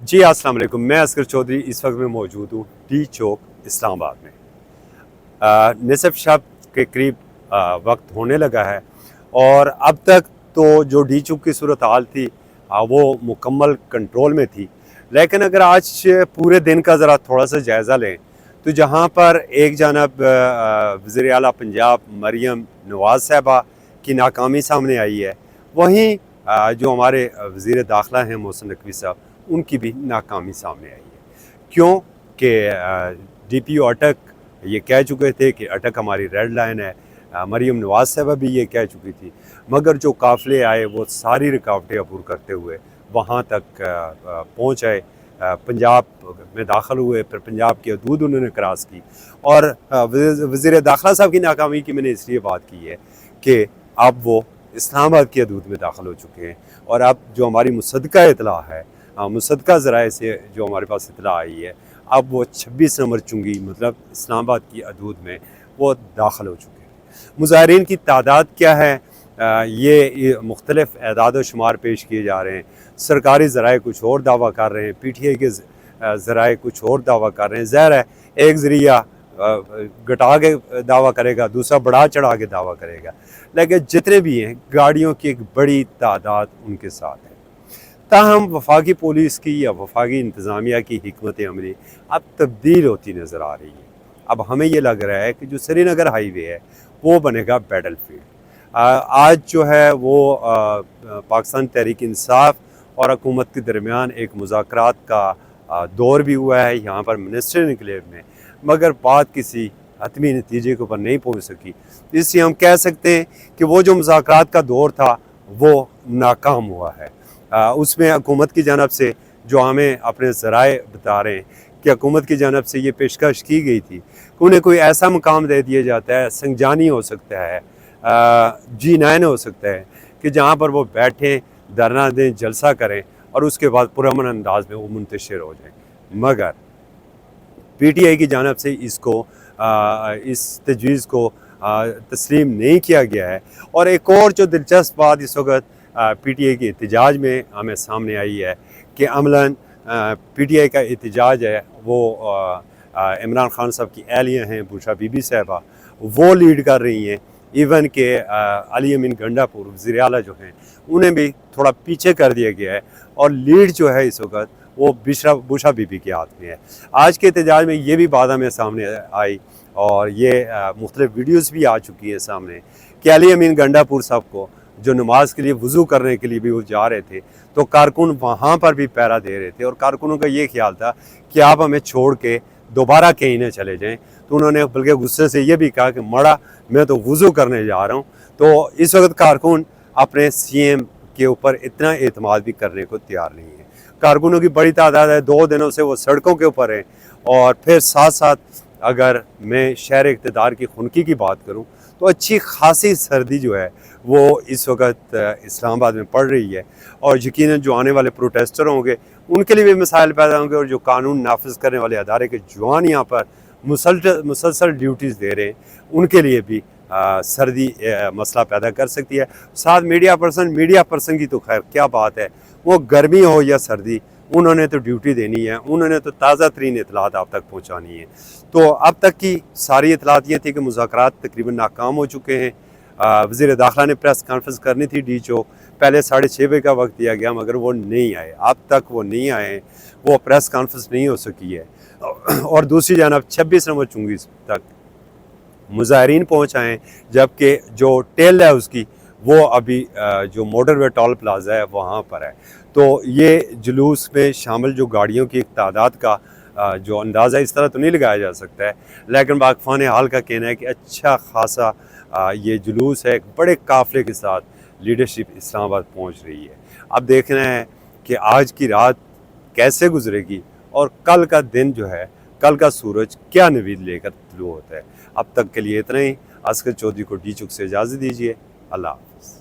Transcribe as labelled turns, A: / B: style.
A: جی السلام علیکم، میں اسکر چودھری اس وقت میں موجود ہوں ڈی چوک اسلام آباد میں۔ نصف شب کے قریب وقت ہونے لگا ہے اور اب تک تو جو ڈی چوک کی صورتحال تھی وہ مکمل کنٹرول میں تھی، لیکن اگر آج پورے دن کا ذرا تھوڑا سا جائزہ لیں تو جہاں پر ایک جانب وزیر اعلیٰ پنجاب مریم نواز صاحبہ کی ناکامی سامنے آئی ہے، وہیں جو ہمارے وزیر داخلہ ہیں محسن نقوی صاحب، ان کی بھی ناکامی سامنے آئی ہے۔ کیوں کہ ڈی پی او اٹک یہ کہہ چکے تھے کہ اٹک ہماری ریڈ لائن ہے، مریم نواز صاحبہ بھی یہ کہہ چکی تھی، مگر جو قافلے آئے وہ ساری رکاوٹیں عبور کرتے ہوئے وہاں تک پہنچ آئے، پنجاب میں داخل ہوئے، پھر پنجاب کی حدود انہوں نے کراس کی۔ اور وزیر داخلہ صاحب کی ناکامی کی میں نے اس لیے بات کی ہے کہ اب وہ اسلام آباد کی حدود میں داخل ہو چکے ہیں، اور اب جو ہماری مصدقہ اطلاع ہے، مصدقہ ذرائع سے جو ہمارے پاس اطلاع آئی ہے، اب وہ 26 نمبر چنگی مطلب اسلام آباد کی حدود میں وہ داخل ہو چکے ہیں۔ مظاہرین کی تعداد کیا ہے، یہ مختلف اعداد و شمار پیش کیے جا رہے ہیں۔ سرکاری ذرائع کچھ اور دعویٰ کر رہے ہیں، پی ٹی آئی کے ذرائع کچھ اور دعویٰ کر رہے ہیں۔ ظاہر ہے ایک ذریعہ گٹا کے دعویٰ کرے گا، دوسرا بڑھا چڑھا کے دعویٰ کرے گا، لیکن جتنے بھی ہیں گاڑیوں کی ایک بڑی تعداد ان کے ساتھ ہے۔ تاہم وفاقی پولیس کی یا وفاقی انتظامیہ کی حکمت عملی اب تبدیل ہوتی نظر آ رہی ہے۔ اب ہمیں یہ لگ رہا ہے کہ جو سری نگر ہائی وے ہے وہ بنے گا بیٹل فیلڈ۔ آج جو ہے وہ پاکستان تحریک انصاف اور حکومت کے درمیان ایک مذاکرات کا دور بھی ہوا ہے یہاں پر منسٹر انکلیو میں، مگر بات کسی حتمی نتیجے کے اوپر نہیں پہنچ سکی۔ اس لیے ہم کہہ سکتے ہیں کہ وہ جو مذاکرات کا دور تھا وہ ناکام ہوا ہے۔ اس میں حکومت کی جانب سے جو ہمیں اپنے ذرائع بتا رہے ہیں کہ حکومت کی جانب سے یہ پیشکش کی گئی تھی کہ انہیں کوئی ایسا مقام دے دیا جاتا ہے، سنجانی ہو سکتا ہے، G9 ہو سکتا ہے، کہ جہاں پر وہ بیٹھیں، دھرنا دیں، جلسہ کریں اور اس کے بعد پرامن انداز میں وہ منتشر ہو جائیں۔ مگر پی ٹی آئی کی جانب سے اس تجویز کو تسلیم نہیں کیا گیا ہے۔ اور ایک اور جو دلچسپ بات اس وقت پی ٹی آئی کے احتجاج میں ہمیں سامنے آئی ہے کہ عملاً پی ٹی آئی کا احتجاج ہے وہ عمران خان صاحب کی اہلیہ ہیں بوشا بی بی صاحبہ، وہ لیڈ کر رہی ہیں۔ ایون کہ علی امین گنڈا پور وزیر اعلیٰ جو ہیں انہیں بھی تھوڑا پیچھے کر دیا گیا ہے، اور لیڈ جو ہے اس وقت وہ بوشا بی بی کے ہاتھ میں ہے۔ آج کے احتجاج میں یہ بھی بات ہمیں سامنے آئی، اور یہ مختلف ویڈیوز بھی آ چکی ہیں سامنے، کہ علی امین گنڈا پور صاحب کو جو نماز کے لیے وضو کرنے کے لیے بھی وہ جا رہے تھے تو کارکن وہاں پر بھی پہرا دے رہے تھے، اور کارکنوں کا یہ خیال تھا کہ آپ ہمیں چھوڑ کے دوبارہ کہیں نہ چلے جائیں، تو انہوں نے بلکہ غصے سے یہ بھی کہا کہ مڑا میں تو وضو کرنے جا رہا ہوں۔ تو اس وقت کارکن اپنے سی ایم کے اوپر اتنا اعتماد بھی کرنے کو تیار نہیں ہے۔ کارکنوں کی بڑی تعداد ہے، 2 دنوں سے وہ سڑکوں کے اوپر ہیں، اور پھر ساتھ ساتھ اگر میں شہر اقتدار کی خنکی کی بات کروں تو اچھی خاصی سردی جو ہے وہ اس وقت اسلام آباد میں پڑ رہی ہے، اور یقیناً جو آنے والے پروٹیسٹر ہوں گے ان کے لیے بھی مسائل پیدا ہوں گے، اور جو قانون نافذ کرنے والے ادارے کے جوان یہاں پر مسلسل ڈیوٹیز دے رہے ہیں ان کے لیے بھی سردی مسئلہ پیدا کر سکتی ہے۔ ساتھ میڈیا پرسن کی تو خیر کیا بات ہے، وہ گرمی ہو یا سردی انہوں نے تو ڈیوٹی دینی ہے، انہوں نے تو تازہ ترین اطلاعات آپ تک پہنچانی ہے۔ تو اب تک کی ساری اطلاعات یہ تھی کہ مذاکرات تقریباً ناکام ہو چکے ہیں۔ وزیر داخلہ نے پریس کانفرنس کرنی تھی ڈی چوک، پہلے 6:30 بجے کا وقت دیا گیا مگر وہ نہیں آئے، اب تک وہ نہیں آئے ہیں، وہ پریس کانفرنس نہیں ہو سکی ہے۔ اور دوسری جانب 26 نمبر چنگی تک مظاہرین پہنچ آئے ہیں، جبکہ جو ٹیل ہے اس کی وہ ابھی جو موٹر وے ٹول پلازا ہے وہاں پر ہے۔ تو یہ جلوس میں شامل جو گاڑیوں کی ایک تعداد کا جو اندازہ اس طرح تو نہیں لگایا جا سکتا ہے، لیکن واقفان حال کا کہنا ہے کہ اچھا خاصا یہ جلوس ہے، ایک بڑے قافلے کے ساتھ لیڈرشپ اسلام آباد پہنچ رہی ہے۔ اب دیکھنا ہے کہ آج کی رات کیسے گزرے گی، اور کل کا دن جو ہے، کل کا سورج کیا نوید لے کر طلوع ہوتا ہے۔ اب تک کے لیے اتنا ہی۔ اسکر چودھری کو ڈی چوک سے اجازت دیجیے۔ اللہ حافظ۔